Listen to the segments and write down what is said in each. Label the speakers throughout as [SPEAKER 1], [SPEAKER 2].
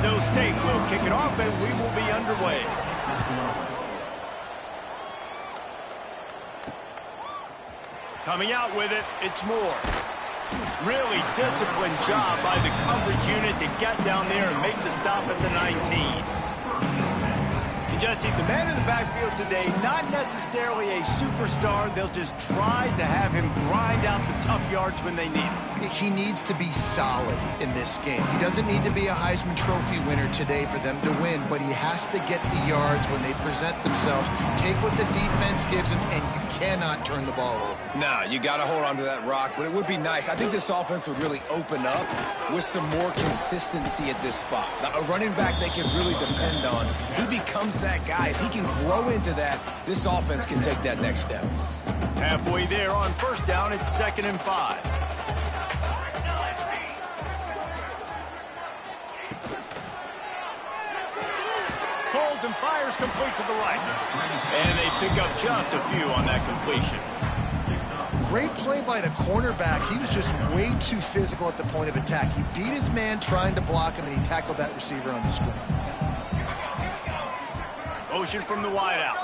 [SPEAKER 1] Fresno State will kick it off, and we will be underway. Coming out with it, it's Moore. Really disciplined job by the coverage unit to get down there and make the stop at the 19. Jesse, the man in the backfield today, not necessarily a superstar. They'll just try to have him grind out the tough yards when they need him.
[SPEAKER 2] He needs to be solid in this game. He doesn't need to be a Heisman Trophy winner today for them to win, but he has to get the yards when they present themselves. Take what the defense gives him, and you cannot turn the ball over.
[SPEAKER 3] No, you got to hold on to that rock, but it would be nice. I think this offense would really open up with some more consistency at this spot. A running back they can really depend on. He becomes that guy. If he can grow into that, this offense can take that next step.
[SPEAKER 1] Halfway there on first down, it's 2nd and 5. Pulls and fires complete to the right. And they pick up just a few on that completion.
[SPEAKER 2] Great play by the cornerback. He was just way too physical at the point of attack. He beat his man trying to block him, and he tackled that receiver on the screen.
[SPEAKER 1] Motion from the wideout.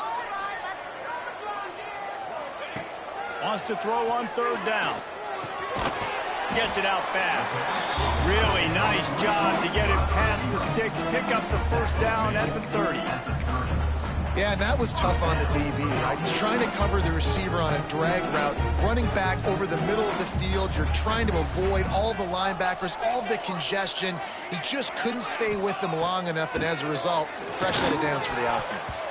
[SPEAKER 1] Wants to throw on 3rd down. Gets it out fast. Really nice job to get it past the sticks. Pick up the first down at the 30.
[SPEAKER 2] Yeah, and that was tough on the DB, right? He's trying to cover the receiver on a drag route, running back over the middle of the field. You're trying to avoid all the linebackers, all of the congestion. He just couldn't stay with them long enough, and as a result, fresh set of downs for the offense.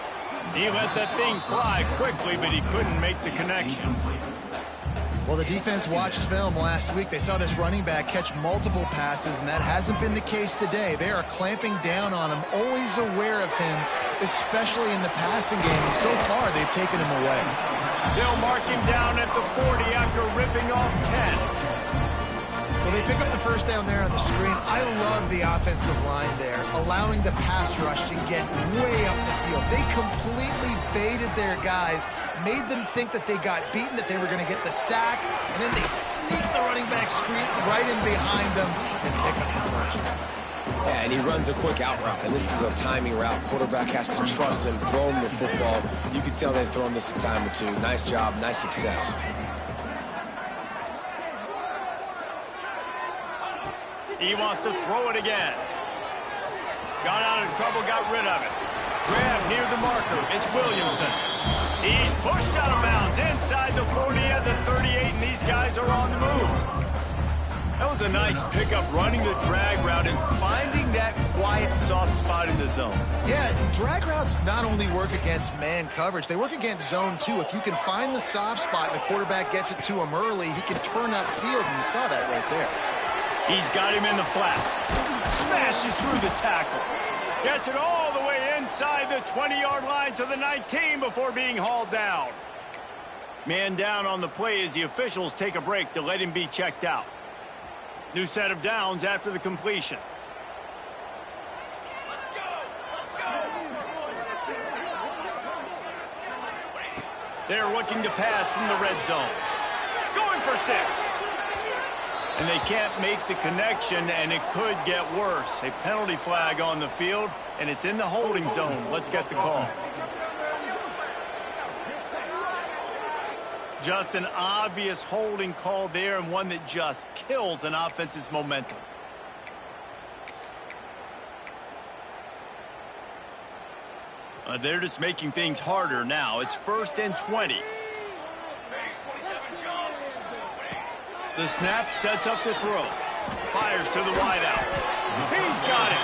[SPEAKER 1] He let that thing fly quickly, but he couldn't make the connection.
[SPEAKER 2] Well, the defense watched film last week. They saw this running back catch multiple passes, and that hasn't been the case today. They are clamping down on him, always aware of him, especially in the passing game. And so far, they've taken him away.
[SPEAKER 1] They'll mark him down at the 40 after ripping off 10.
[SPEAKER 2] Well, they pick up the first down there on the screen. I love the offensive line there, allowing the pass rush to get way up the field. They completely baited their guys, made them think that they got beaten, that they were going to get the sack, and then they sneak the running back screen right in behind them and pick up the first.
[SPEAKER 3] Yeah, and he runs a quick out route, and this is a timing route. Quarterback has to trust him, throw him the football. You can tell they've thrown this a time or two. Nice job, nice success.
[SPEAKER 1] He wants to throw it again. Got out of trouble, got rid of it. Grab near the marker. It's Williamson. He's pushed out of bounds inside the 40 at the 38, and these guys are on the move. That was a nice pickup, running the drag route and finding that quiet, soft spot in the zone.
[SPEAKER 2] Yeah, drag routes not only work against man coverage, they work against zone too. If you can find the soft spot and the quarterback gets it to him early, he can turn upfield, and you saw that right there.
[SPEAKER 1] He's got him in the flat. Smashes through the tackle. Gets it all the way inside the 20-yard line to the 19 before being hauled down. Man down on the play as the officials take a break to let him be checked out. New set of downs after the completion. They're looking to pass from the red zone. Going for 6. And they can't make the connection, and it could get worse. A penalty flag on the field, and it's in the holding zone. Let's get the call. Just an obvious holding call there, and one that just kills an offense's momentum. They're just making things harder now. It's 1st and 20. The snap sets up the throw. Fires to the wideout. He's got it.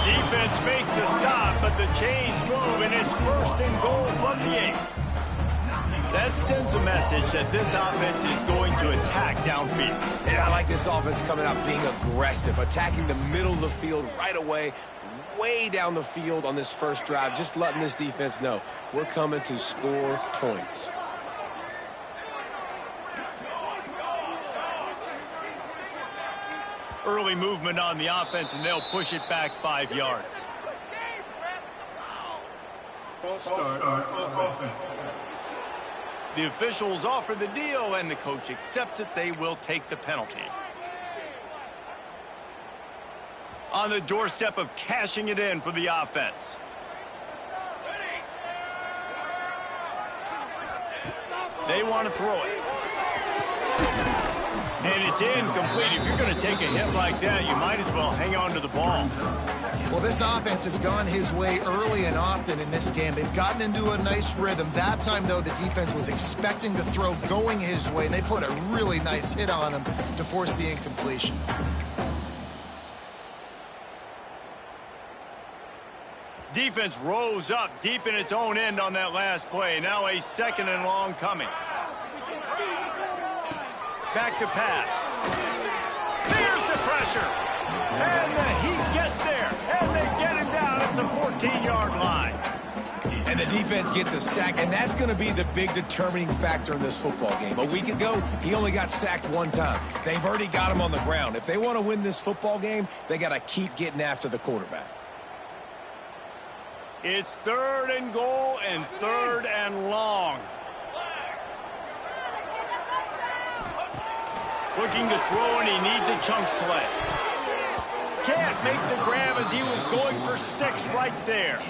[SPEAKER 1] Defense makes a stop, but the chains move, and it's 1st and goal from the 8. That sends a message that this offense is going to attack downfield.
[SPEAKER 3] Yeah, I like this offense coming out being aggressive, attacking the middle of the field right away, way down the field on this first drive, just letting this defense know we're coming to score points.
[SPEAKER 1] Early movement on the offense, and they'll push it back 5 yards.
[SPEAKER 4] False start on offense.
[SPEAKER 1] The officials offer the deal, and the coach accepts it. They will take the penalty. On the doorstep of cashing it in for the offense. They want to throw it. And it's incomplete. If you're going to take a hit like that, you might as well hang on to the ball.
[SPEAKER 2] Well, this offense has gone his way early and often in this game. They've gotten into a nice rhythm. That time, though, the defense was expecting the throw going his way. They put a really nice hit on him to force the incompletion.
[SPEAKER 1] Defense rose up deep in its own end on that last play. Now a 2nd and long coming. Back to pass. There's the pressure. And the Heat gets there. And they get him down at the 14-yard line.
[SPEAKER 3] And the defense gets a sack, and that's going to be the big determining factor in this football game. A week ago, he only got sacked 1 time. They've already got him on the ground. If they want to win this football game, they got to keep getting after the quarterback.
[SPEAKER 1] It's 3rd and goal and 3rd and long. Looking to throw, and he needs a chunk play. Can't make the grab as he was going for 6 right there.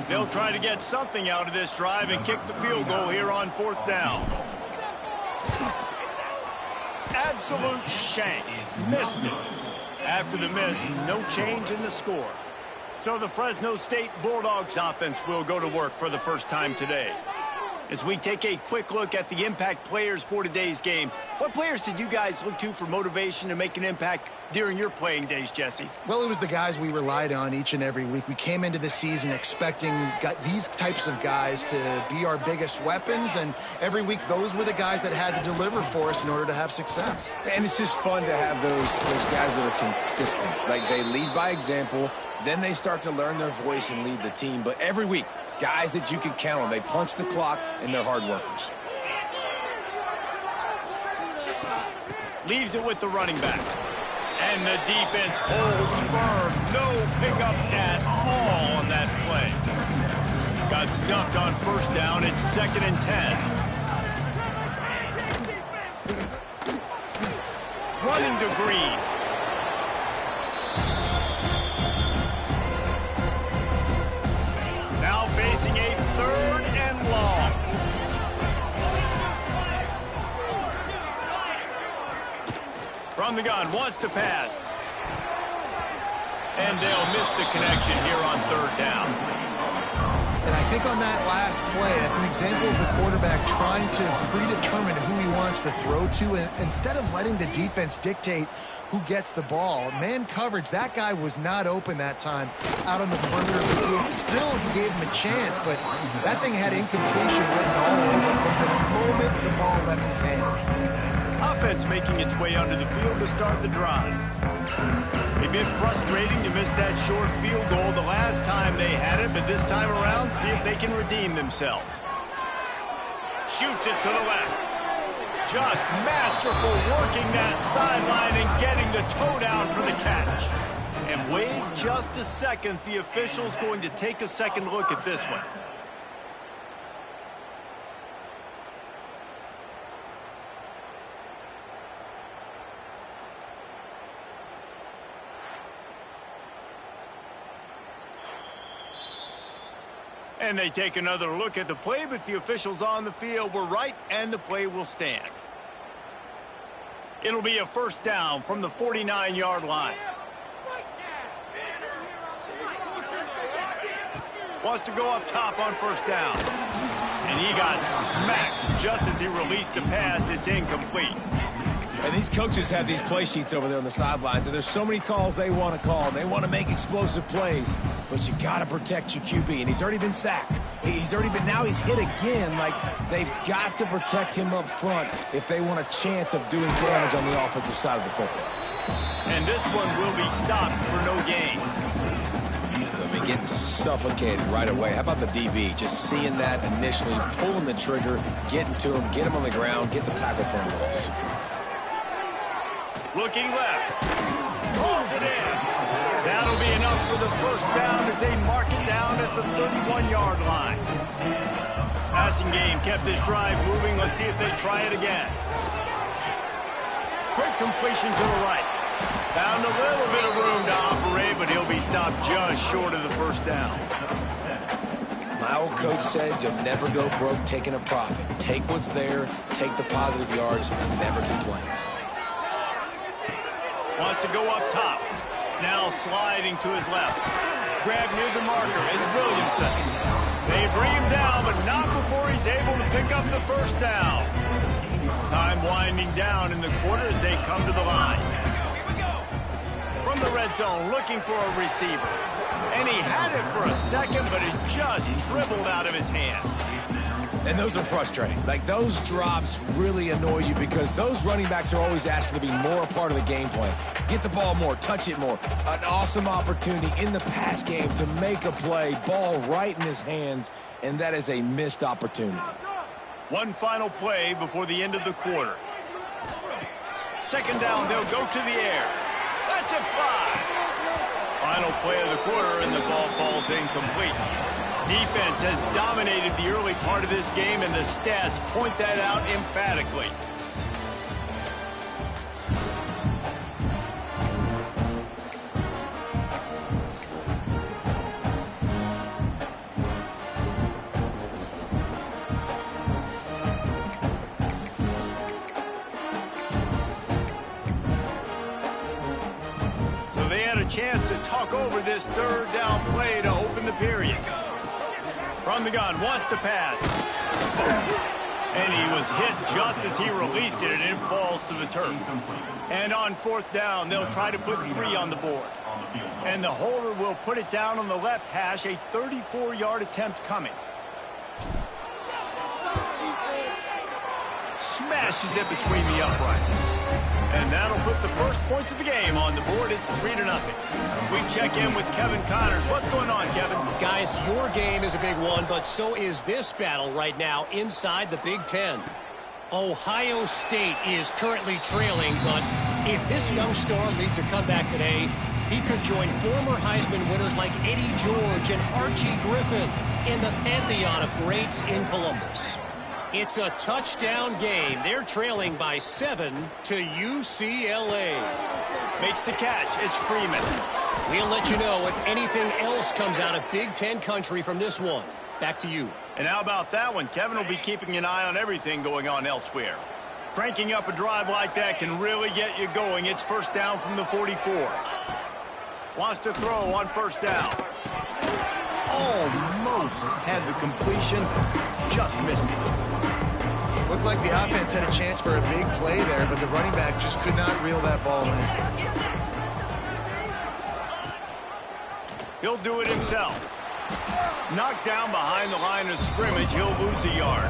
[SPEAKER 1] They'll try to get something out of this drive and kick the field goal here on 4th down. Absolute shank. Missed it. After the miss, no change in the score. So the Fresno State Bulldogs offense will go to work for the first time today. As we take a quick look at the impact players for today's game, what players did you guys look to for motivation to make an impact during your playing days, Jesse?
[SPEAKER 2] Well, it was the guys we relied on each and every week. We came into the season expecting these types of guys to be our biggest weapons, and every week those were the guys that had to deliver for us in order to have success.
[SPEAKER 3] And it's just fun to have those guys that are consistent. Like, they lead by example, then they start to learn their voice and lead the team. But every week, guys that you can count on. They punch the clock, and they're hard workers.
[SPEAKER 1] Leaves it with the running back. And the defense holds firm. No pickup at all on that play. Got stuffed on 1st down. It's 2nd and 10. Running to Green. Now facing a 3rd and long. From the gun, wants to pass. And they'll miss the connection here on 3rd down.
[SPEAKER 2] And I think on that last play, that's an example of the quarterback trying to predetermine who he wants to throw to, and instead of letting the defense dictate who gets the ball. Man coverage, that guy was not open that time out on the perimeter of the field. Still, he gave him a chance, but that thing had incompletion written all over from the moment the ball left his hand.
[SPEAKER 1] Offense making its way onto the field to start the drive. They've been frustrating to miss that short field goal the last time they had it, but this time around, see if they can redeem themselves. Shoots it to the left. Just masterful working that sideline and getting the toe down for the catch. And wait just a second, the official's going to take a second look at this one. And they take another look at the play, but the officials on the field were right, and the play will stand. It'll be a 1st down from the 49-yard line. Wants to go up top on 1st down. And he got smacked just as he released the pass. It's incomplete.
[SPEAKER 3] And these coaches have these play sheets over there on the sidelines, and there's so many calls they want to call. They want to make explosive plays, but you got to protect your QB, and he's already been sacked. Now he's hit again. Like, they've got to protect him up front if they want a chance of doing damage on the offensive side of the football.
[SPEAKER 1] And this one will be stopped for no gain.
[SPEAKER 3] They'll be getting suffocated right away. How about the DB? Just seeing that initially, pulling the trigger, getting to him, get him on the ground, get the tackle for a loss.
[SPEAKER 1] Looking left. Throws it in. That'll be enough for the 1st down as they mark it down at the 31-yard line. Passing game kept this drive moving. Let's see if they try it again. Quick completion to the right. Found a little bit of room to operate, but he'll be stopped just short of the first down.
[SPEAKER 3] My old coach said you'll never go broke taking a profit. Take what's there, take the positive yards, and never complain.
[SPEAKER 1] Wants to go up top. Now sliding to his left. Grab near the marker is Williamson. They bring him down, but not before he's able to pick up the first down. Time winding down in the quarter as they come to the line. From the red zone, looking for a receiver. And he had it for a second, but it just dribbled out of his hands.
[SPEAKER 3] And those are frustrating. Like, those drops really annoy you because those running backs are always asking to be more a part of the game plan. Get the ball more, touch it more. An awesome opportunity in the pass game to make a play, ball right in his hands, and that is a missed opportunity.
[SPEAKER 1] One final play before the end of the quarter. Second down, they'll go to the air. That's a fly. Final play of the quarter, and the ball falls incomplete. Defense has dominated the early part of this game, and the stats point that out emphatically. So they had a chance to talk over this third down play to open the period. From the gun, wants to pass. And he was hit just as he released it, and it falls to the turf. And on fourth down, they'll try to put 3 on the board. And the holder will put it down on the left hash, a 34-yard attempt coming. Smashes it between the uprights. And that'll put the first points of the game on the board. It's 3-0. We check in with Kevin Connors. What's going on, Kevin?
[SPEAKER 5] Guys, your game is a big one, but so is this battle right now inside the Big Ten. Ohio State is currently trailing, but if this young star leads a comeback today, he could join former Heisman winners like Eddie George and Archie Griffin in the pantheon of greats in Columbus. It's a touchdown game. They're trailing by 7 to UCLA.
[SPEAKER 1] Makes the catch. It's Freeman.
[SPEAKER 5] We'll let you know if anything else comes out of Big Ten country from this one. Back to you.
[SPEAKER 1] And how about that one? Kevin will be keeping an eye on everything going on elsewhere. Cranking up a drive like that can really get you going. It's first down from the 44. Wants to throw on first down. Almost had the completion. Just missed it.
[SPEAKER 2] Looked like the offense had a chance for a big play there, but the running back just could not reel that ball in.
[SPEAKER 1] He'll do it himself. Knocked down behind the line of scrimmage. He'll lose a yard.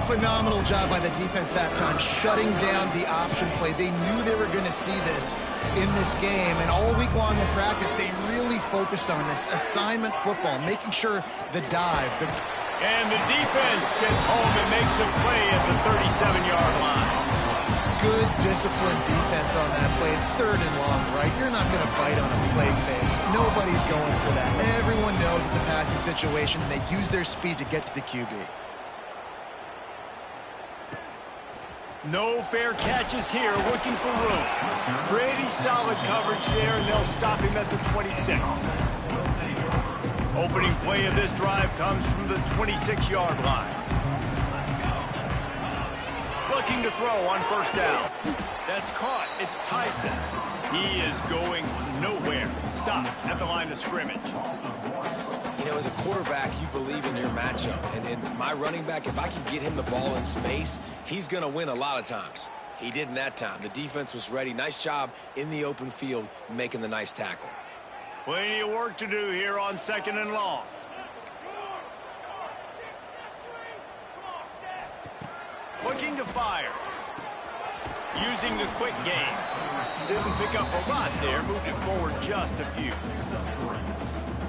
[SPEAKER 2] Phenomenal job by the defense that time, shutting down the option play. They knew they were going to see this in this game, and all week long in practice, they really focused on this assignment football, making sure the dive,
[SPEAKER 1] and the defense gets home and makes a play at the 37-yard line.
[SPEAKER 2] Good disciplined defense on that play. It's third and long, right? You're not going to bite on a play fake. Nobody's going for that. Everyone knows it's a passing situation, and they use their speed to get to the QB.
[SPEAKER 1] No fair catches here, looking for room. Pretty solid coverage there, and they'll stop him at the 26. Opening play of this drive comes from the 26-yard line. Looking to throw on first down. That's caught. It's Tyson. He is going nowhere. Stop at the line of scrimmage.
[SPEAKER 3] You know, as a quarterback, you believe in your matchup. And in my running back, if I can get him the ball in space, he's going to win a lot of times. He didn't that time. The defense was ready. Nice job in the open field making the nice tackle.
[SPEAKER 1] Plenty of work to do here on second and long. Looking to fire. Using the quick game. Didn't pick up a lot there. Moved it forward just a few.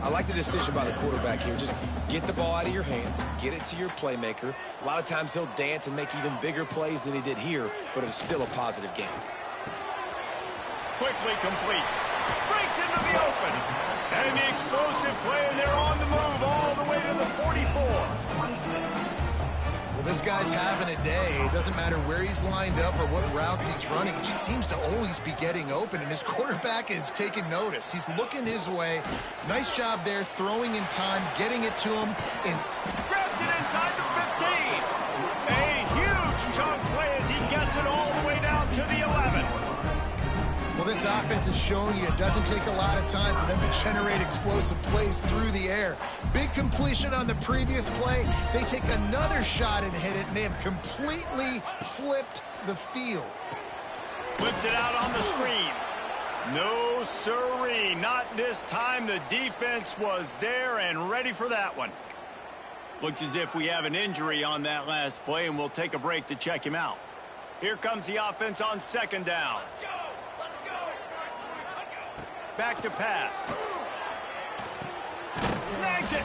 [SPEAKER 3] I like the decision by the quarterback here. Just get the ball out of your hands. Get it to your playmaker. A lot of times he'll dance and make even bigger plays than he did here, but it was still a positive game.
[SPEAKER 1] Quickly complete. Breaks into the open. And the explosive play, and they're on the move all the way to the 44.
[SPEAKER 2] Well, this guy's having a day. It doesn't matter where he's lined up or what routes he's running. He just seems to always be getting open, and his quarterback is taking notice. He's looking his way. Nice job there, throwing in time, getting it to him.
[SPEAKER 1] Grabs it inside the 15. A huge chunk play as he gets it all the way down to the 11.
[SPEAKER 2] Well, this offense is showing you it doesn't take a lot of time for them to generate explosive plays through the air. Big completion on the previous play. They take another shot and hit it, and they have completely flipped the field.
[SPEAKER 1] Flips it out on the screen. No siree, not this time. The defense was there and ready for that one. Looks as if we have an injury on that last play, and we'll take a break to check him out. Here comes the offense on second down. Back to pass. Snags it.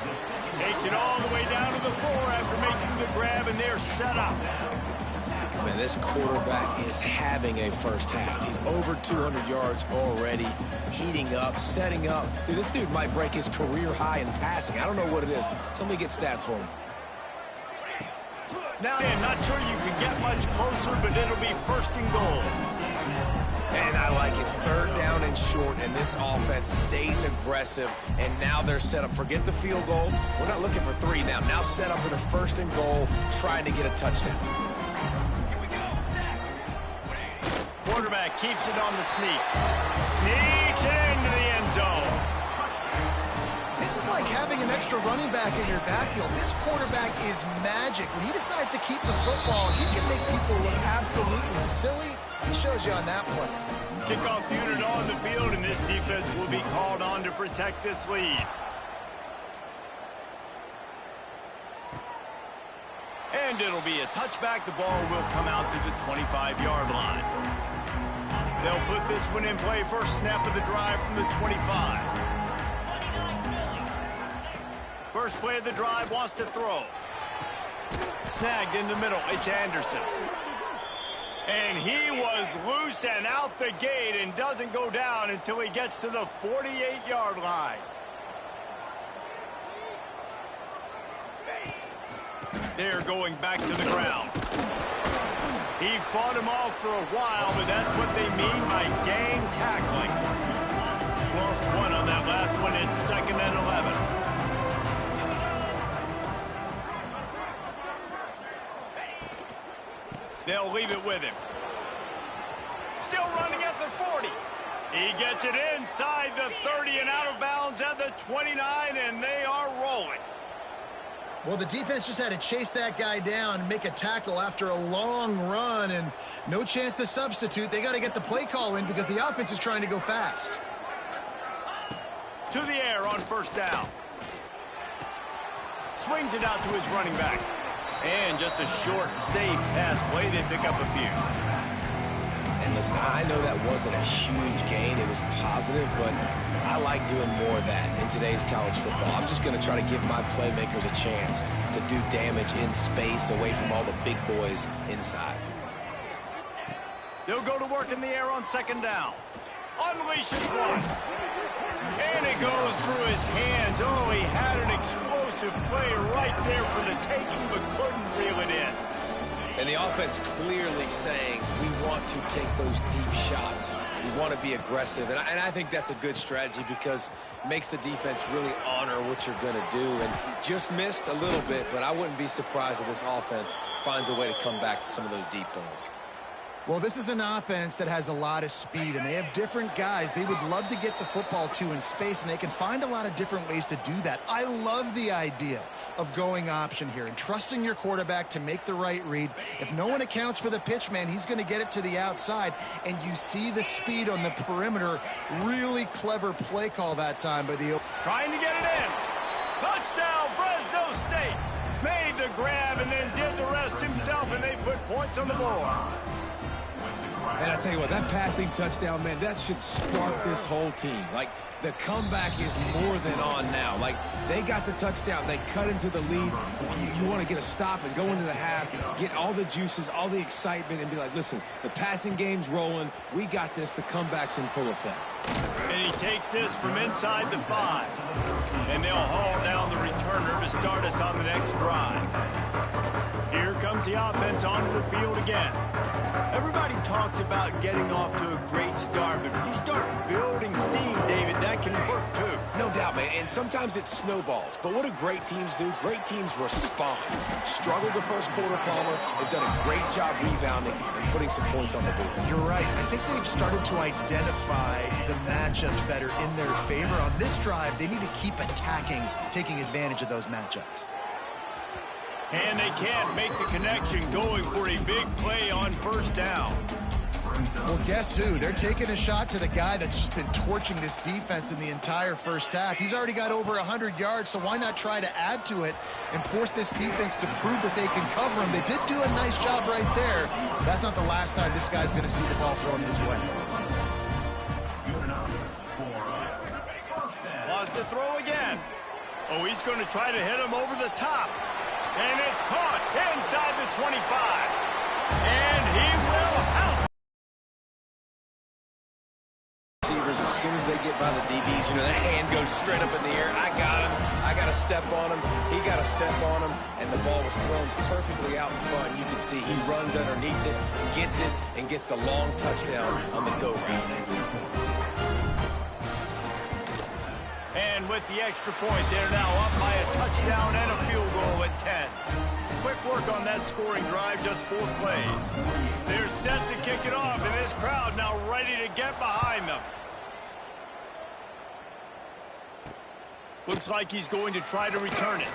[SPEAKER 1] Takes it all the way down to the 4 after making the grab, and they're set up.
[SPEAKER 3] Man, this quarterback is having a first half. He's over 200 yards already, heating up, setting up. Dude, this dude might break his career high in passing. I don't know what it is. Somebody get stats for me.
[SPEAKER 1] Now, I'm not sure you can get much closer, but it'll be first and goal.
[SPEAKER 3] And I like it. Third down and short, and this offense stays aggressive. And now they're set up. Forget the field goal. We're not looking for 3 now. Now set up for the first and goal, trying to get a touchdown.
[SPEAKER 1] Quarterback keeps it on the sneak. Sneaks it into the end zone.
[SPEAKER 2] This is like having an extra running back in your backfield. This quarterback is magic. When he decides to keep the football, he can make people look absolutely silly. He shows you on that play.
[SPEAKER 1] Kickoff unit on the field, and this defense will be called on to protect this lead. And it'll be a touchback. The ball will come out to the 25-yard line. They'll put this one in play. First snap of the drive from the 25. First play of the drive, wants to throw. Snagged in the middle. It's Anderson. And he was loose and out the gate and doesn't go down until he gets to the 48-yard line. They're going back to the ground. He fought him off for a while, but that's what they mean by gang tackling. Lost one on that last one. It's second and 11. They'll leave it with him. Still running at the 40. He gets it inside the 30 and out of bounds at the 29, and they are rolling.
[SPEAKER 2] Well, the defense just had to chase that guy down and make a tackle after a long run, and no chance to substitute. They got to get the play call in because the offense is trying to go fast.
[SPEAKER 1] To the air on first down. Swings it out to his running back. And just a short, safe pass play. They pick up a few.
[SPEAKER 3] And listen, I know that wasn't a huge gain. It was positive, but I like doing more of that in today's college football. I'm just going to try to give my playmakers a chance to do damage in space away from all the big boys inside.
[SPEAKER 1] They'll go to work in the air on second down. Unleashes one. And it goes through his hands. Oh, he had an explosive play right there for the taking, but couldn't reel it in.
[SPEAKER 3] And the offense clearly saying, we want to take those deep shots. We want to be aggressive. And I think that's a good strategy because it makes the defense really honor what you're going to do. And just missed a little bit, but I wouldn't be surprised if this offense finds a way to come back to some of those deep balls.
[SPEAKER 2] Well, this is an offense that has a lot of speed, and they have different guys they would love to get the football to in space, and they can find a lot of different ways to do that. I love the idea of going option here and trusting your quarterback to make the right read. If no one accounts for the pitch man, he's going to get it to the outside, and you see the speed on the perimeter. Really clever play call that time by the...
[SPEAKER 1] Trying to get it in. Touchdown, Fresno State. Made the grab and then did the rest himself, and they put points on the board.
[SPEAKER 3] And I tell you what, that passing touchdown, man, that should spark this whole team. Like, the comeback is more than on now. Like, they got the touchdown. They cut into the lead. You want to get a stop and go into the half, get all the juices, all the excitement, and be like, listen, the passing game's rolling. We got this. The comeback's in full effect.
[SPEAKER 1] And he takes this from inside the 5. And they'll haul down the returner to start us on the next drive. Here comes gets the offense onto the field again. Everybody talks about getting off to a great start, but if you start building steam, David, that can work too.
[SPEAKER 3] No doubt, man, and sometimes it snowballs. But what do great teams do? Great teams respond. Struggled the first quarter, Palmer. They've done a great job rebounding and putting some points on the board.
[SPEAKER 2] You're right. I think they've started to identify the matchups that are in their favor. On this drive, they need to keep attacking, taking advantage of those matchups.
[SPEAKER 1] And they can't make the connection, going for a big play on first down.
[SPEAKER 2] Well, guess who? They're taking a shot to the guy that's just been torching this defense in the entire first half. He's already got over 100 yards, so why not try to add to it and force this defense to prove that they can cover him? They did do a nice job right there. That's not the last time this guy's going to see the ball thrown his way.
[SPEAKER 1] Wants to throw again. Oh, he's going to try to hit him over the top. And it's caught inside the 25. And he will house.
[SPEAKER 3] Receivers, as soon as they get by the DBs, you know, that hand goes straight up in the air. I got him. I got to step on him. He got to step on him. And the ball was thrown perfectly out in front. You can see he runs underneath it, gets it, and gets the long touchdown on the go route.
[SPEAKER 1] And with the extra point, they're now up by a touchdown and a field goal at 10. Quick work on that scoring drive, just 4 plays. They're set to kick it off, and this crowd now ready to get behind them. Looks like he's going to try to return it.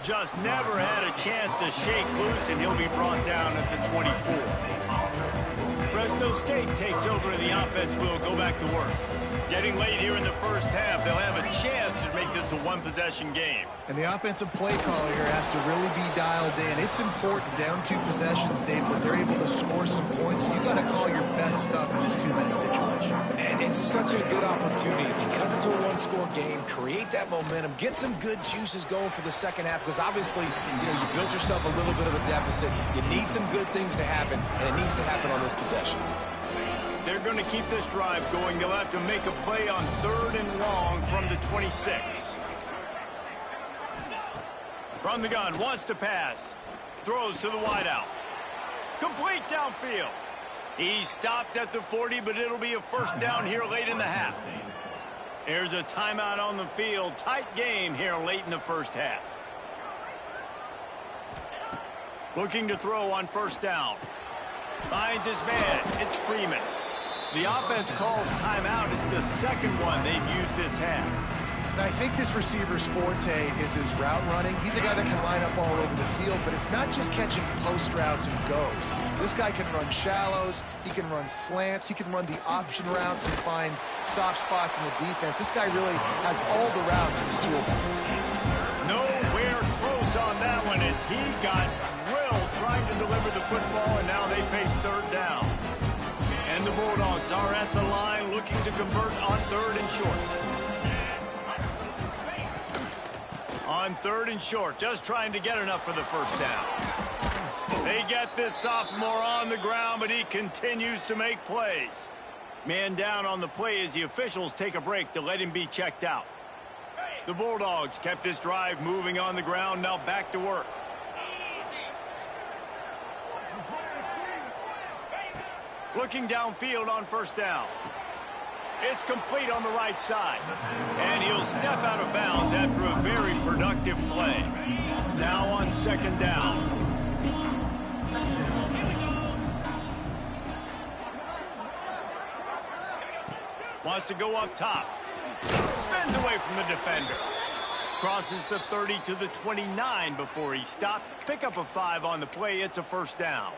[SPEAKER 1] Just never had a chance to shake loose, and he'll be brought down at the 24. Fresno State takes over, and the offense will go back to work. Getting late here in the first half, they'll have a chance to make this a one-possession game.
[SPEAKER 2] And the offensive play caller here has to really be dialed in. It's important down 2 possessions, Dave, that they're able to score some points. So you got to call your best stuff in this 2-minute situation.
[SPEAKER 3] And it's such a good opportunity to come into a one-score game, create that momentum, get some good juices going for the second half, because obviously, you know, you built yourself a little bit of a deficit. You need some good things to happen, and it needs to happen on this possession.
[SPEAKER 1] They're going to keep this drive going. They'll have to make a play on 3rd and long from the 26. From the gun, wants to pass. Throws to the wideout. Complete downfield. He stopped at the 40, but it'll be a first down here late in the half. There's a timeout on the field. Tight game here late in the first half. Looking to throw on first down. Finds his man. It's Freeman. The offense calls timeout. It's the second one they've used this half.
[SPEAKER 2] And I think this receiver's forte is his route running. He's a guy that can line up all over the field, but it's not just catching post routes and goes. This guy can run shallows, he can run slants, he can run the option routes and find soft spots in the defense. This guy really has all the routes in his toolbox.
[SPEAKER 1] Nowhere close on that one as he got drilled trying to deliver the football, and now they face 3rd down. And the Bulldogs are at the line looking to convert on 3rd and short. On 3rd and short, just trying to get enough for the first down. They get this sophomore on the ground, but he continues to make plays. Man down on the play as the officials take a break to let him be checked out. The Bulldogs kept this drive moving on the ground, now back to work. Looking downfield on first down. It's complete on the right side. And he'll step out of bounds after a very productive play. Now on 2nd down. Wants to go up top. Spins away from the defender. Crosses the 30 to the 29 before he stopped. Pick up a 5 on the play. It's a first down.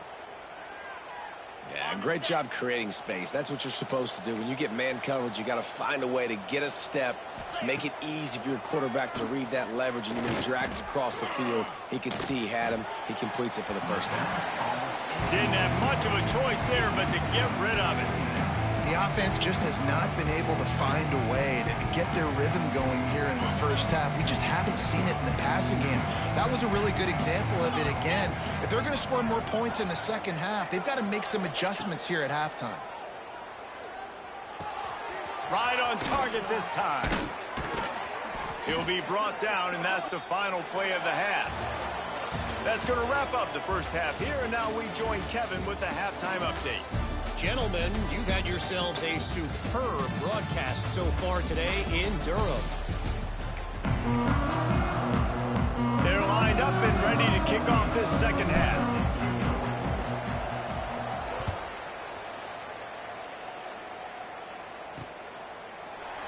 [SPEAKER 3] Yeah, great job creating space. That's what you're supposed to do. When you get man coverage, you got to find a way to get a step, make it easy for your quarterback to read that leverage, and when he drags across the field, he can see he had him. He completes it for the first down.
[SPEAKER 1] Didn't have much of a choice there, but to get rid of it.
[SPEAKER 2] The offense just has not been able to find a way to get their rhythm going here in the first half. We just haven't seen it in the passing game. That was a really good example of it again. If they're going to score more points in the second half, they've got to make some adjustments here at halftime.
[SPEAKER 1] Right on target this time. He'll be brought down, and that's the final play of the half. That's going to wrap up the first half here, and now we join Kevin with the halftime update.
[SPEAKER 5] Gentlemen, you've had yourselves a superb broadcast so far today in Durham.
[SPEAKER 1] They're lined up and ready to kick off this second half.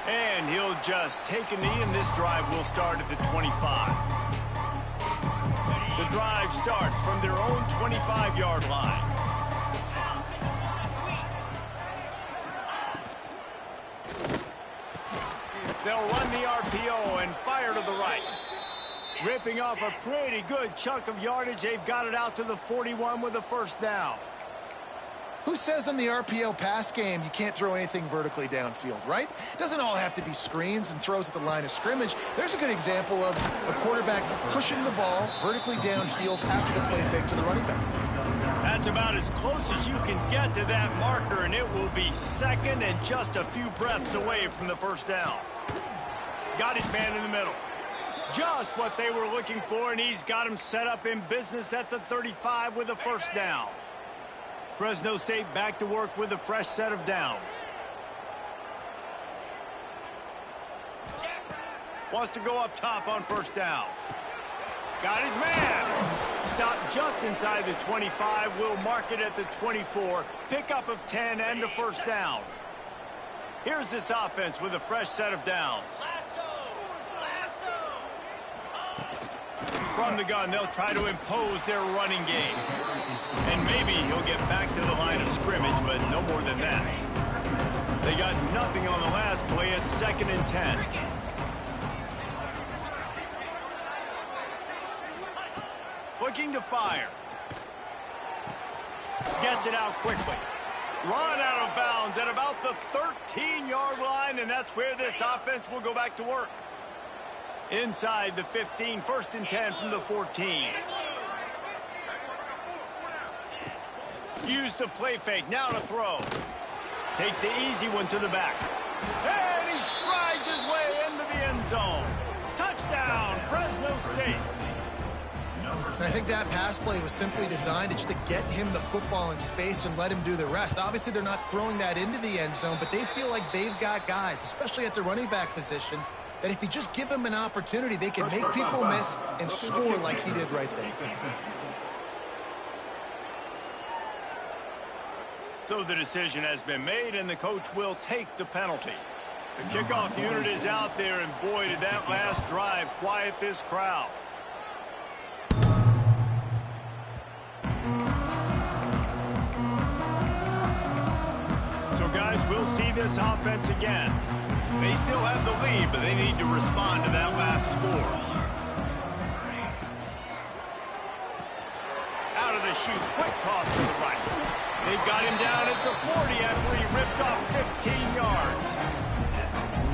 [SPEAKER 1] And he'll just take a knee, and this drive will start at the 25. The drive starts from their own 25-yard line. They'll run the RPO and fire to the right. Ripping off a pretty good chunk of yardage. They've got it out to the 41 with a first down.
[SPEAKER 2] Who says in the RPO pass game you can't throw anything vertically downfield, right? It doesn't all have to be screens and throws at the line of scrimmage. There's a good example of a quarterback pushing the ball vertically downfield after the play fake to the running back.
[SPEAKER 1] That's about as close as you can get to that marker, and it will be second and just a few breaths away from the first down. Got his man in the middle. Just what they were looking for, and he's got him set up in business at the 35 with a first down. Fresno State back to work with a fresh set of downs. Wants to go up top on first down. Got his man. Stopped just inside the 25. Will mark it at the 24. Pickup of 10 and the first down. Here's this offense with a fresh set of downs. From the gun, they'll try to impose their running game. And maybe he'll get back to the line of scrimmage, but no more than that. They got nothing on the last play. It's 2nd and 10. Looking to fire. Gets it out quickly. Run out of bounds at about the 13-yard line, and that's where this offense will go back to work. Inside the 15, 1st and 10 from the 14. Use the play fake, now to throw. Takes the easy one to the back. And he strides his way into the end zone. Touchdown, Fresno State.
[SPEAKER 2] I think that pass play was simply designed just to get him the football in space and let him do the rest. Obviously, they're not throwing that into the end zone, but they feel like they've got guys, especially at the running back position, that if you just give them an opportunity, they can make people miss and score like he did right there.
[SPEAKER 1] So the decision has been made, and the coach will take the penalty. The kickoff unit is out there, and boy, did that last drive quiet this crowd. So, guys, we'll see this offense again. They still have the lead, but they need to respond to that last score. Out of the chute, quick toss to the right. They've got him down at the 40 after he ripped off 15 yards.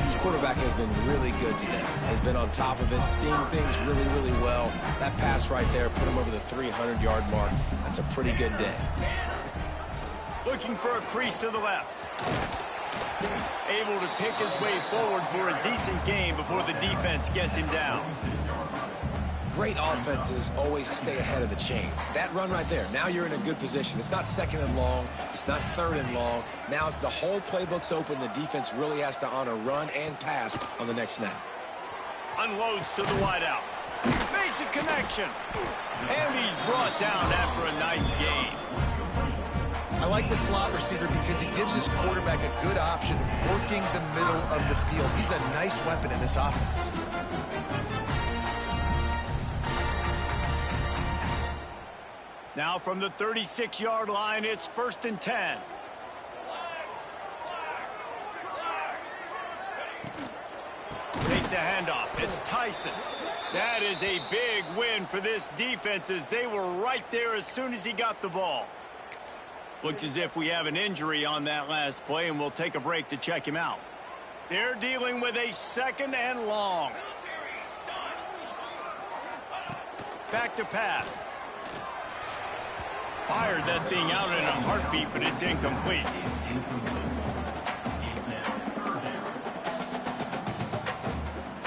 [SPEAKER 3] This quarterback has been really good today. Has been on top of it, seeing things really, really well. That pass right there put him over the 300-yard mark. That's a pretty good day.
[SPEAKER 1] Looking for a crease to the left. Able to pick his way forward for a decent game before the defense gets him down.
[SPEAKER 3] Great offenses always stay ahead of the chains. That run right there, now you're in a good position. It's not 2nd and long. It's not 3rd and long. Now it's the whole playbook's open. The defense really has to honor run and pass on the next snap.
[SPEAKER 1] Unloads to the wideout. Makes a connection. And he's brought down after a nice gain.
[SPEAKER 2] I like the slot receiver because he gives his quarterback a good option working the middle of the field. He's a nice weapon in this offense.
[SPEAKER 1] Now from the 36-yard line, it's 1st and 10. Takes the handoff. It's Tyson. That is a big win for this defense as they were right there as soon as he got the ball. Looks as if we have an injury on that last play, and we'll take a break to check him out. They're dealing with a 2nd and long. Back to pass. Fired that thing out in a heartbeat, but it's incomplete.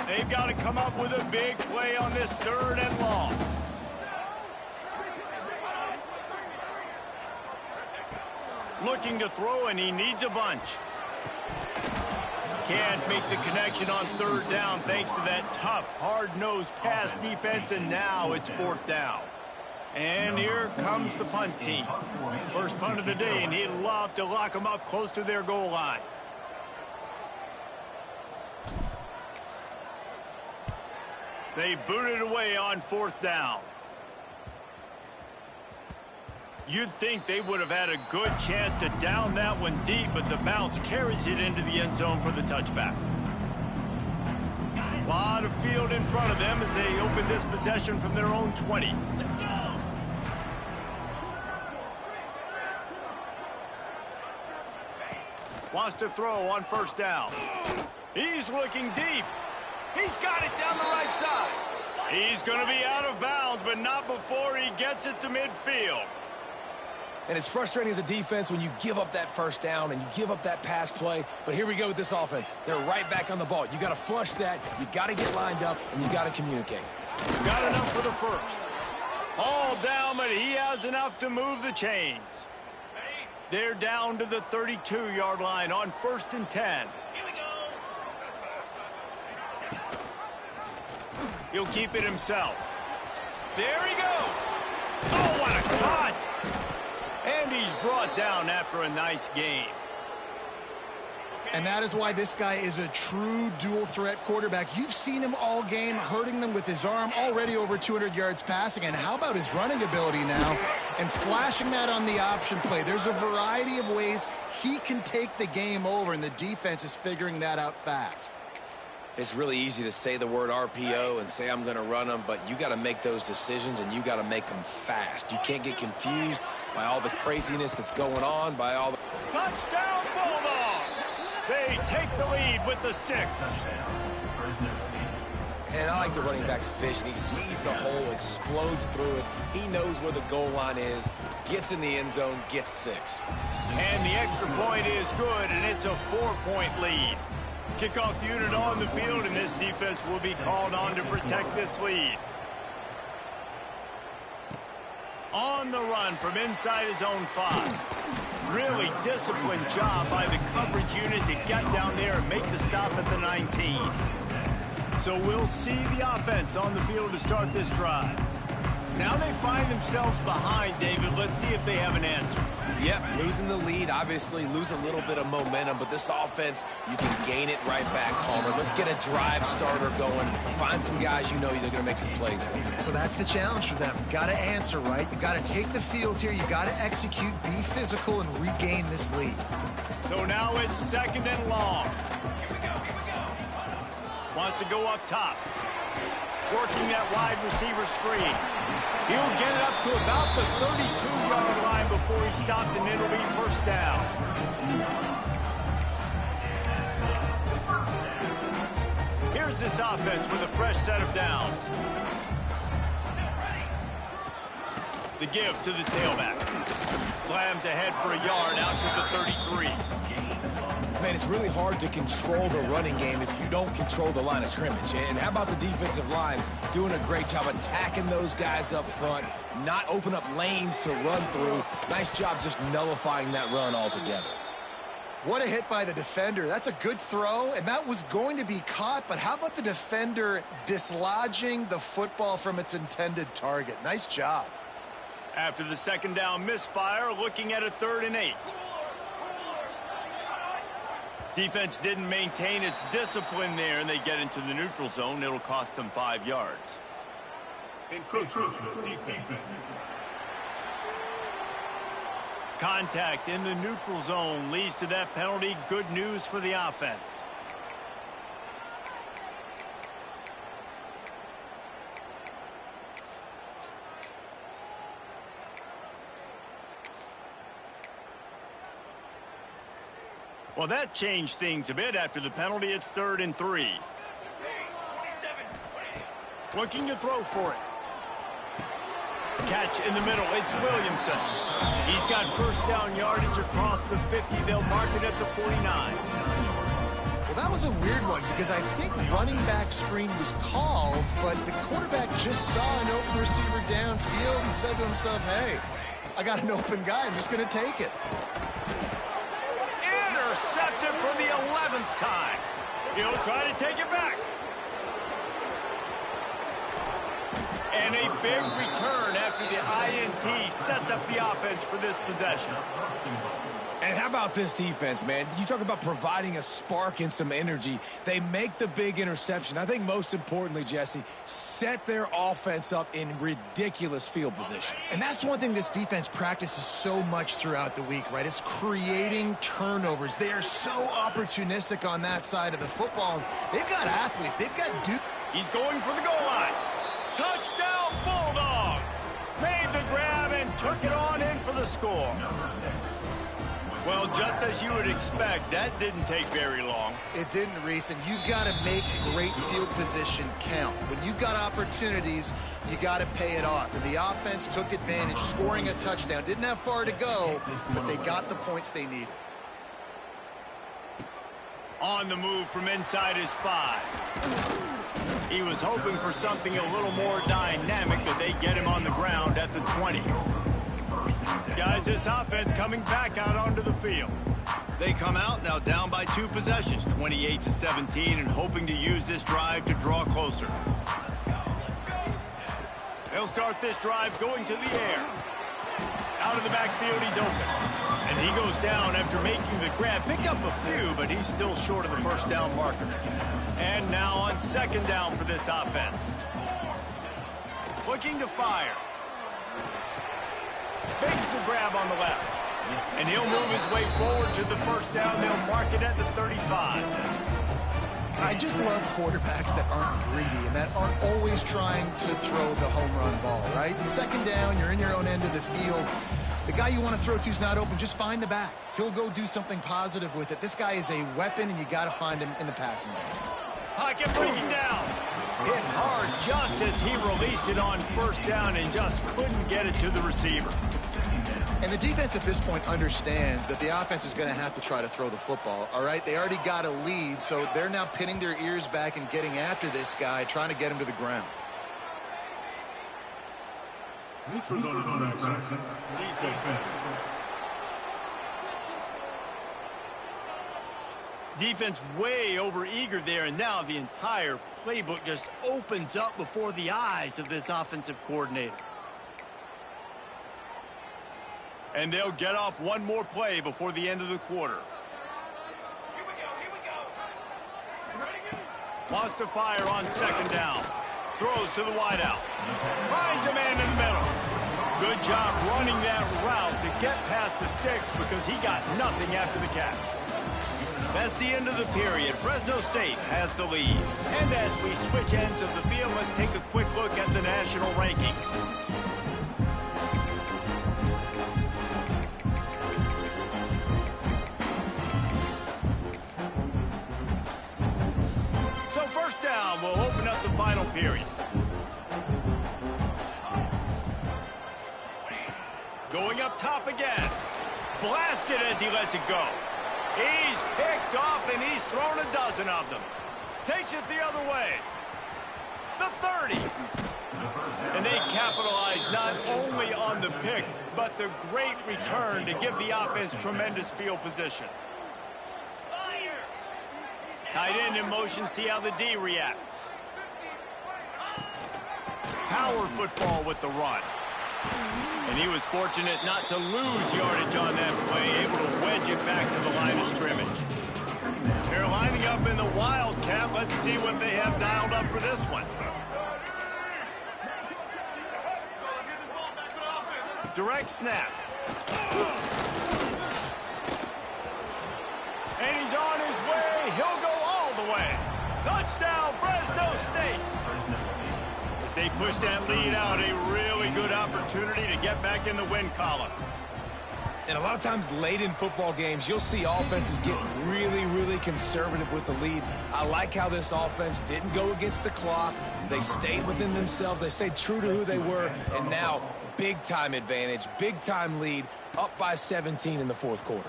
[SPEAKER 1] They've got to come up with a big play on this 3rd and long. Looking to throw, and he needs a bunch. Can't make the connection on third down thanks to that tough, hard-nosed pass defense, and now it's fourth down. And here comes the punt team. First punt of the day, and he'd love to lock them up close to their goal line. They booted away on fourth down. You'd think they would have had a good chance to down that one deep, but the bounce carries it into the end zone for the touchback. A lot of field in front of them as they open this possession from their own 20. Wants to throw on first down. He's looking deep. He's got it down the right side. He's going to be out of bounds, but not before he gets it to midfield.
[SPEAKER 3] And it's frustrating as a defense when you give up that first down and you give up that pass play. But here we go with this offense. They're right back on the ball. You got to flush that. You got to get lined up, and you got to communicate.
[SPEAKER 1] Got enough for the first. All down, but he has enough to move the chains. They're down to the 32-yard line on 1st and 10. He'll keep it himself. There he goes. Oh, what a cut! And he's brought down after a nice game.
[SPEAKER 2] And that is why this guy is a true dual-threat quarterback. You've seen him all game, hurting them with his arm, already over 200 yards passing. And how about his running ability now? And flashing that on the option play. There's a variety of ways he can take the game over, and the defense is figuring that out fast.
[SPEAKER 3] It's really easy to say the word RPO and say I'm going to run them, but you got to make those decisions, and you got to make them fast. You can't get confused by all the craziness that's going on, by all the...
[SPEAKER 1] Touchdown, Bulldogs! They take the lead with the 6.
[SPEAKER 3] And I like the running back's vision. He sees the hole, explodes through it. He knows where the goal line is, gets in the end zone, gets 6.
[SPEAKER 1] And the extra point is good, and it's a 4-point lead. Kickoff unit on the field, and this defense will be called on to protect this lead. On the run from inside his own 5. Really disciplined job by the coverage unit to get down there and make the stop at the 19. So we'll see the offense on the field to start this drive. Now they find themselves behind, David. Let's see if they have an answer.
[SPEAKER 3] Yep, losing the lead, obviously lose a little bit of momentum, but this offense, you can gain it right back, Palmer. Let's get a drive starter going. Find some guys you know they're going to make some plays for you.
[SPEAKER 2] So that's the challenge for them. Got to answer, right? You got to take the field here. You got to execute, be physical, and regain this lead.
[SPEAKER 1] So now it's 2nd and long. Wants to go up top. Working that wide receiver screen. He'll get it up to about the 32-yard line before he stopped, and it'll be first down. Here's this offense with a fresh set of downs. The give to the tailback. Slams ahead for a yard out to the 33.
[SPEAKER 3] Man, it's really hard to control the running game if you don't control the line of scrimmage. And how about the defensive line doing a great job attacking those guys up front, not open up lanes to run through. Nice job just nullifying that run altogether.
[SPEAKER 2] What a hit by the defender. That's a good throw, and that was going to be caught, but how about the defender dislodging the football from its intended target? Nice job.
[SPEAKER 1] After the 2nd down misfire, looking at a 3rd and 8. Defense didn't maintain its discipline there, and they get into the neutral zone. It'll cost them 5 yards.
[SPEAKER 4] Encroachment defense.
[SPEAKER 1] Contact in the neutral zone leads to that penalty. Good news for the offense. Well, that changed things a bit after the penalty. It's 3rd and 3. Looking to throw for it. Catch in the middle. It's Williamson. He's got first down yardage across the 50. They'll mark it at the 49.
[SPEAKER 2] Well, that was a weird one because I think running back screen was called, but the quarterback just saw an open receiver downfield and said to himself, hey, I got an open guy. I'm just going to take it.
[SPEAKER 1] 7th time. He'll try to take it back. And a big return after the INT sets up the offense for this possession.
[SPEAKER 3] And how about this defense, man? You talk about providing a spark and some energy. They make the big interception. I think most importantly, Jesse, set their offense up in ridiculous field position.
[SPEAKER 2] And that's one thing this defense practices so much throughout the week, right? It's creating turnovers. They are so opportunistic on that side of the football. They've got athletes. They've got dudes.
[SPEAKER 1] He's going for the goal line. Touchdown, Bulldogs! Made the grab and took it on in for the score. Well, just as you would expect, that didn't take very long.
[SPEAKER 2] It didn't, Reese, and you've got to make great field position count. When you've got opportunities, you got to pay it off. And the offense took advantage, scoring a touchdown. Didn't have far to go, but they got the points they needed.
[SPEAKER 1] On the move from inside his 5. He was hoping for something a little more dynamic, but they get him on the ground at the 20. Guys, this offense coming back out onto the field. They come out now down by 2 possessions, 28-17, and hoping to use this drive to draw closer. They'll start this drive going to the air. Out of the backfield, he's open. And he goes down after making the grab. Picked up a few, but he's still short of the first down marker. And now on 2nd down for this offense. Looking to fire. Makes the grab on the left. And he'll move his way forward to the first down. They'll mark it at the 35.
[SPEAKER 2] I just love quarterbacks that aren't greedy and that aren't always trying to throw the home run ball, right? 2nd down, you're in your own end of the field. The guy you want to throw to is not open. Just find the back. He'll go do something positive with it. This guy is a weapon, and you got to find him in the passing game.
[SPEAKER 1] Pocket breaking down. Hit hard just as he released it on 1st down and just couldn't get it to the receiver.
[SPEAKER 2] And the defense at this point understands that the offense is going to have to try to throw the football, all right? They already got a lead, so they're now pinning their ears back and getting after this guy, trying to get him to the ground.
[SPEAKER 4] Neutral zone is on that side. Defense.
[SPEAKER 1] Defense way over eager there, and now the entire playbook just opens up before the eyes of this offensive coordinator. And they'll get off one more play before the end of the quarter.
[SPEAKER 4] Here we go.
[SPEAKER 1] Wants to fire on 2nd down. Throws to the wideout. Finds a man in the middle. Good job running that route to get past the sticks because he got nothing after the catch. That's the end of the period. Fresno State has the lead. And as we switch ends of the field, let's take a quick look at the national rankings. So 1st down will open up the final period. Going up top again. Blasted as he lets it go. He's picked off, and he's thrown a dozen of them. Takes it the other way. The 30. And they capitalize not only on the pick, but the great return to give the offense tremendous field position. Tight end in motion, see how the D reacts. Power football with the run. And he was fortunate not to lose yardage on that play, able to wedge it back to the line of scrimmage. They're lining up in the Wildcat. Let's see what they have dialed up for this one. Direct snap. And he's on his way. He'll go all the way. Touchdown, Fresno State. As they push that lead out, a really good opportunity to get back in the win column.
[SPEAKER 3] And a lot of times late in football games, you'll see offenses get really, really conservative with the lead. I like how this offense didn't go against the clock. They stayed within themselves. They stayed true to who they were. And now, big-time advantage, big-time lead, up by 17 in the 4th quarter.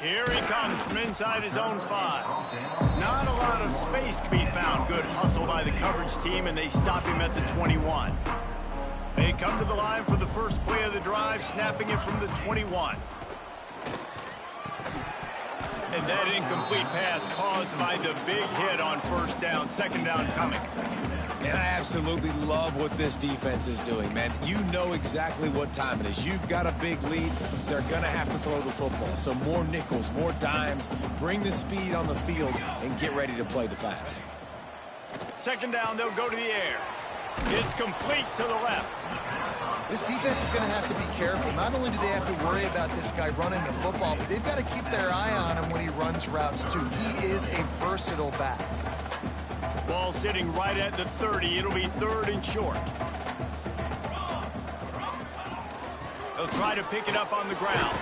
[SPEAKER 1] Here he comes from inside his own 5. Not a lot of space to be found. Good hustle by the coverage team, and they stop him at the 21. They come to the line for the first play of the drive, snapping it from the 21. And that incomplete pass caused by the big hit on first down, second down coming.
[SPEAKER 3] And I absolutely love what this defense is doing, man. You know exactly what time it is. You've got a big lead. They're going to have to throw the football. So more nickels, more dimes, bring the speed on the field, and get ready to play the pass.
[SPEAKER 1] Second down, they'll go to the air. It's complete to the left.
[SPEAKER 2] This defense is going to have to be careful. Not only do they have to worry about this guy running the football, but they've got to keep their eye on him when he runs routes, too. He is a versatile back.
[SPEAKER 1] Ball sitting right at the 30. It'll be third and short. They'll try to pick it up on the ground.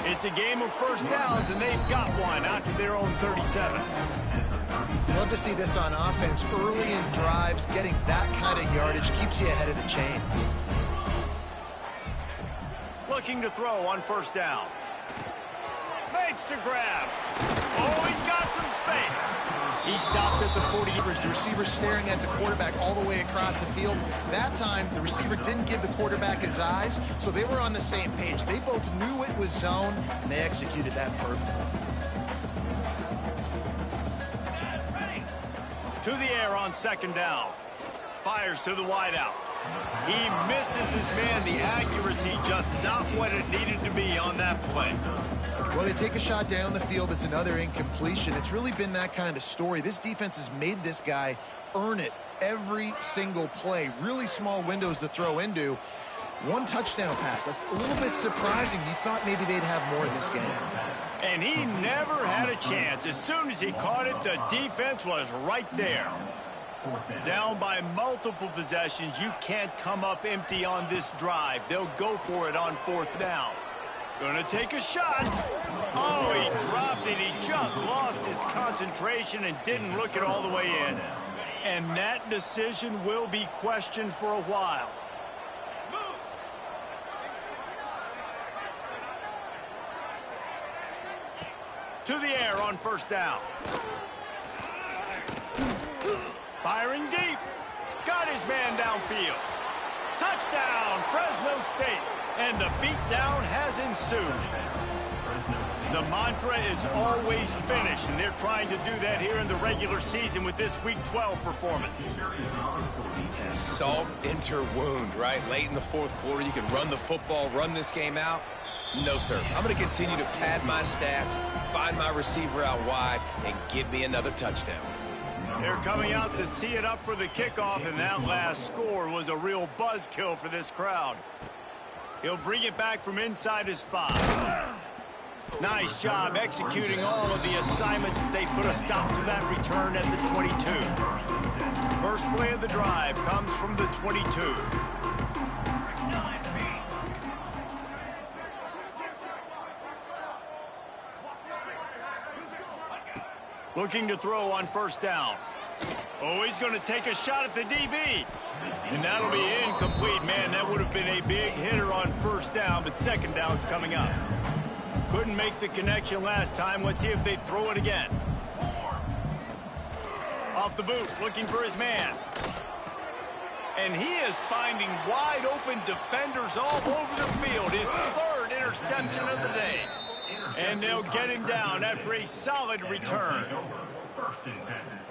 [SPEAKER 1] It's a game of first downs, and they've got one out to their own 37.
[SPEAKER 2] Love to see this on offense. Early in drives, getting that kind of yardage keeps you ahead of the chains.
[SPEAKER 1] Looking to throw on first down. Makes the grab. Oh, he's got some space. He stopped at the 40.
[SPEAKER 2] The receiver staring at the quarterback all the way across the field. That time, the receiver didn't give the quarterback his eyes, so they were on the same page. They both knew it was zone, and they executed that perfectly.
[SPEAKER 1] To the air on second down. Fires to the wideout. He misses his man. The accuracy just not what it needed to be on that play.
[SPEAKER 2] Well, they take a shot down the field. It's another incompletion. It's really been that kind of story. This defense has made this guy earn it every single play. Really small windows to throw into. One touchdown pass. That's a little bit surprising. You thought maybe they'd have more in this game.
[SPEAKER 1] And he never had a chance. As soon as he caught it, the defense was right there. Down by multiple possessions, you can't come up empty on this drive. They'll go for it on fourth down. Gonna take a shot. Oh, he dropped it. He just lost his concentration and didn't look it all the way in. And that decision will be questioned for a while. To the air on first down. Firing deep. Got his man downfield. Touchdown, Fresno State. And the beatdown has ensued. The mantra is always finish, and they're trying to do that here in the regular season with this Week 12 performance.
[SPEAKER 3] Yeah, salt into wound, right? Late in the fourth quarter, you can run the football, run this game out. No, sir. I'm going to continue to pad my stats, find my receiver out wide, and give me another touchdown.
[SPEAKER 1] They're coming out to tee it up for the kickoff, and that last score was a real buzzkill for this crowd. He'll bring it back from inside his 5. Nice job executing all of the assignments as they put a stop to that return at the 22. First play of the drive comes from the 22. Looking to throw on first down. Oh, he's going to take a shot at the DB. And that'll be incomplete. Man, that would have been a big hitter on first down, but second down's coming up. Couldn't make the connection last time. Let's see if they throw it again. Off the boot, looking for his man. And he is finding wide open defenders all over the field. His third interception of the day. And they'll get him down after a solid return.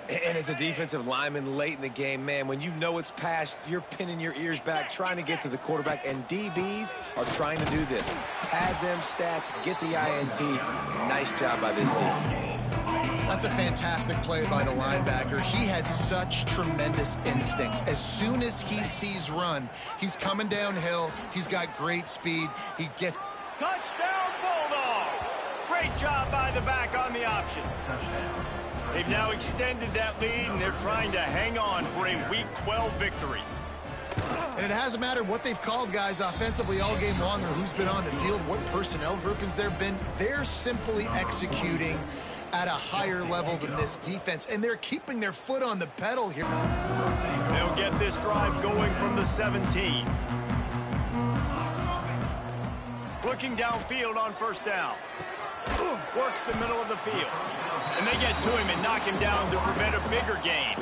[SPEAKER 3] And as a defensive lineman late in the game, man, when you know it's past, you're pinning your ears back, trying to get to the quarterback, and DBs are trying to do this. Pad them stats, get the INT. Nice job by this team.
[SPEAKER 2] That's a fantastic play by the linebacker. He has such tremendous instincts. As soon as he sees run, he's coming downhill. He's got great speed. He gets...
[SPEAKER 1] Touchdown, Bulldogs! Great job by the back on the option. They've now extended that lead, and they're trying to hang on for a Week 12 victory.
[SPEAKER 2] And it hasn't mattered what they've called guys offensively all game long or who's been on the field, what personnel groupings there have been. They're simply executing at a higher level than this defense, and they're keeping their foot on the pedal here.
[SPEAKER 1] They'll get this drive going from the 17. Looking downfield on first down. Works the middle of the field. And they get to him and knock him down to prevent a bigger gain.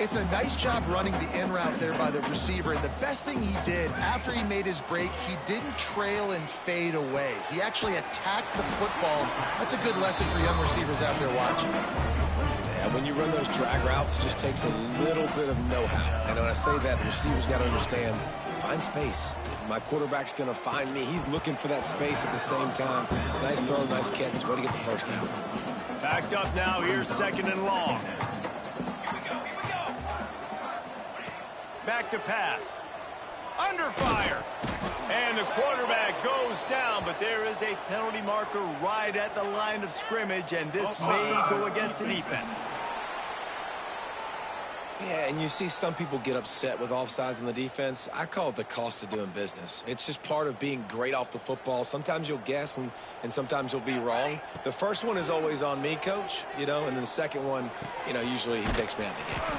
[SPEAKER 2] It's a nice job running the in route there by the receiver. And the best thing he did after he made his break, he didn't trail and fade away. He actually attacked the football. That's a good lesson for young receivers out there watching.
[SPEAKER 3] Yeah, when you run those drag routes, it just takes a little bit of know-how. And when I say that, the receiver's got to understand, find space. My quarterback's going to find me. He's looking for that space at the same time. Nice throw, nice catch. Way to get the first down.
[SPEAKER 1] Backed up now. Here's 2nd and long. Back to pass. Under fire. And the quarterback goes down, but there is a penalty marker right at the line of scrimmage, and this may go against the defense.
[SPEAKER 3] Yeah, and you see some people get upset with offsides on the defense. I call it the cost of doing business. It's just part of being great off the football. Sometimes you'll guess, and sometimes you'll be wrong. The first one is always on me, Coach, and then the second one, usually he takes me out of the game.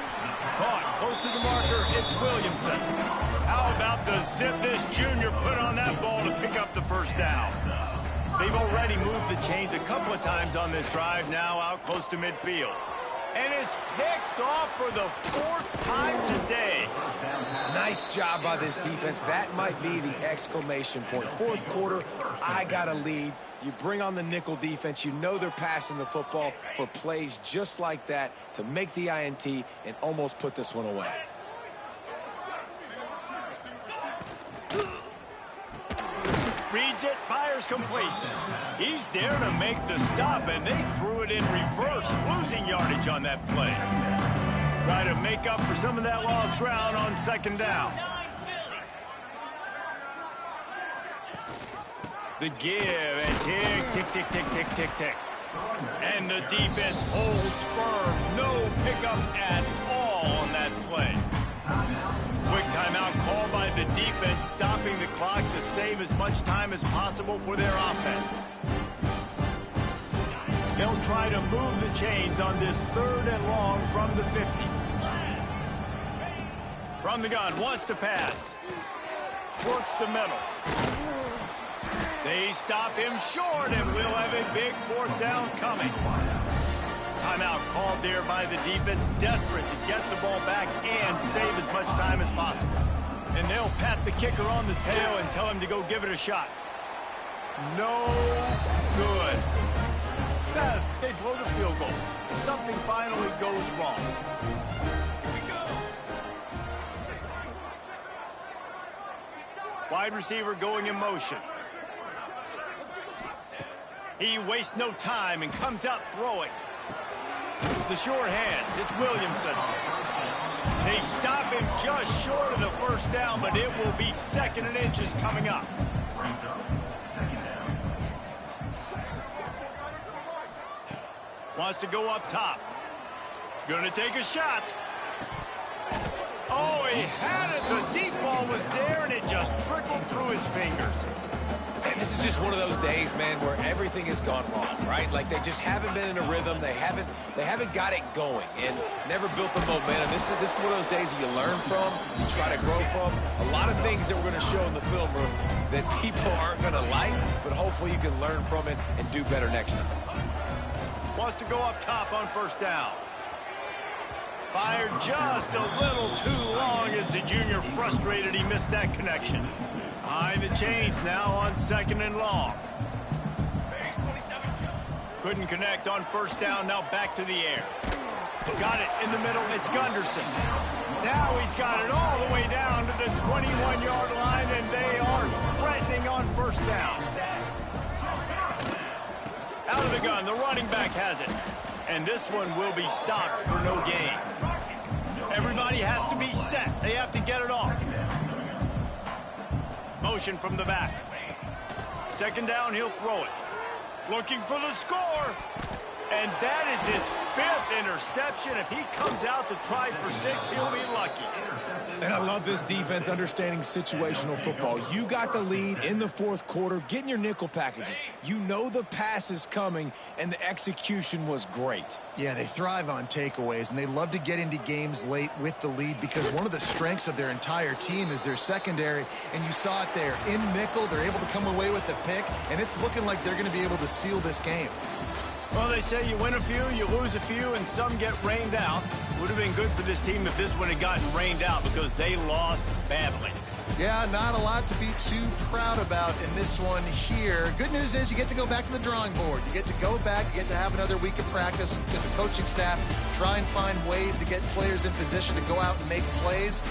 [SPEAKER 1] Caught close to the marker, it's Williamson. How about the zip this junior put on that ball to pick up the first down? They've already moved the chains a couple of times on this drive, now out close to midfield. And it's picked off for the 4th time today.
[SPEAKER 3] Nice job by this defense. That might be the exclamation point. 4th quarter, I got a lead. You bring on the nickel defense. You know they're passing the football for plays just like that to make the INT and almost put this one away.
[SPEAKER 1] Reads it, fires complete. He's there to make the stop, and they threw it in reverse, losing yardage on that play. Try to make up for some of that lost ground on 2nd down. The give, and tick, tick, tick, tick, tick, tick, tick. And the defense holds firm. No pickup at all on that play. Quick timeout called by the defense, stopping the clock to save as much time as possible for their offense. They'll try to move the chains on this 3rd and long from the 50. From the gun, wants to pass. Works the middle. They stop him short, and we'll have a big 4th down coming. Timeout called there by the defense, desperate to get the ball back and save as much time as possible. And they'll pat the kicker on the tail and tell him to go give it a shot. No good. They blow the field goal. Something finally goes wrong. Wide receiver going in motion. He wastes no time and comes out throwing. The short hands, it's Williamson. They stop him just short of the 1st down, but it will be 2nd and inches coming up. Wants to go up top. Gonna take a shot. Oh, he had it. The deep ball was there, and it just trickled through his fingers.
[SPEAKER 3] And this is just one of those days, man, where everything has gone wrong, right? Like they just haven't been in a rhythm. They haven't got it going and never built the momentum. This is one of those days that you learn from, you try to grow from. A lot of things that we're going to show in the film room that people aren't going to like, but hopefully you can learn from it and do better next time.
[SPEAKER 1] Wants to go up top on 1st down. Fired just a little too long as the junior frustrated he missed that connection. Behind the chains now on 2nd and long. Couldn't connect on 1st down, now back to the air. Got it in the middle, it's Gunderson. Now he's got it all the way down to the 21-yard line, and they are threatening on 1st down. Out of the gun, the running back has it. And this one will be stopped for no gain. Everybody has to be set. They have to get it off. Motion from the back. 2nd down, he'll throw it. Looking for the score. And that is his 5th interception. If he comes out to try for 6, he'll be lucky.
[SPEAKER 3] And I love this defense understanding situational football. You got the lead in the 4th quarter, getting your nickel packages. You know the pass is coming, and the execution was great.
[SPEAKER 2] Yeah, they thrive on takeaways, and they love to get into games late with the lead because one of the strengths of their entire team is their secondary, and you saw it there. In nickel, they're able to come away with the pick, and it's looking like they're going to be able to seal this game.
[SPEAKER 1] Well, they say you win a few, you lose a few, and some get rained out. Would have been good for this team if this one had gotten rained out because they lost badly.
[SPEAKER 2] Yeah, not a lot to be too proud about in this one here. Good news is you get to go back to the drawing board. You get to go back, you get to have another week of practice as a coaching staff, try and find ways to get players in position to go out and make plays.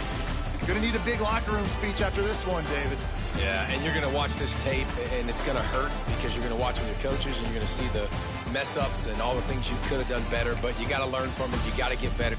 [SPEAKER 2] Going to need a big locker room speech after this one, David.
[SPEAKER 3] Yeah, and you're going to watch this tape, and it's going to hurt because you're going to watch with your coaches, and you're going to see the mess-ups and all the things you could have done better, but you got to learn from it. You got to get better.